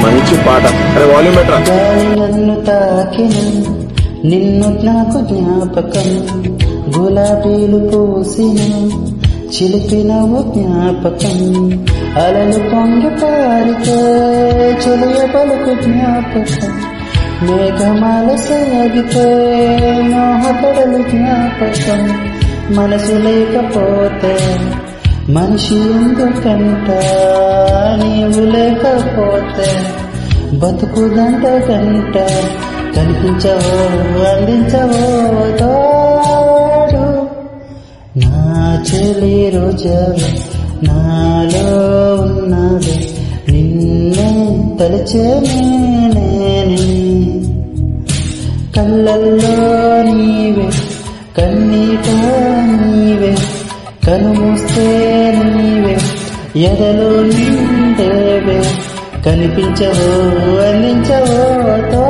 మంచి పాట. అరే వాల్యూమ్ బెటర్. నన్ను తాకిన నిన్ను నాకు జ్ఞాపకం, గులాబీలు పూసిన చిలిపిన జ్ఞాపకం, అలలు పొంగి పారితే చెలియ పలుకు జ్ఞాపకం, మేఘమాల సాగితే మోహపడలు జ్ఞాపకం, మనసు లేకపోతే మనిషి ఎందుకంట, నీవు లేకపోతే బతుకుదంట గంట, కనిపించవో అందించవో తోడు, నా చెలి రోజాలు నాలో ఉన్నది, నిన్నే తలచే నేనే, కళ్ళల్లో నీవే కన్నీట నీవే, కనుమూస్తే నీవే ఎదలో నిండేవే, కనిపించవో అందించవో తో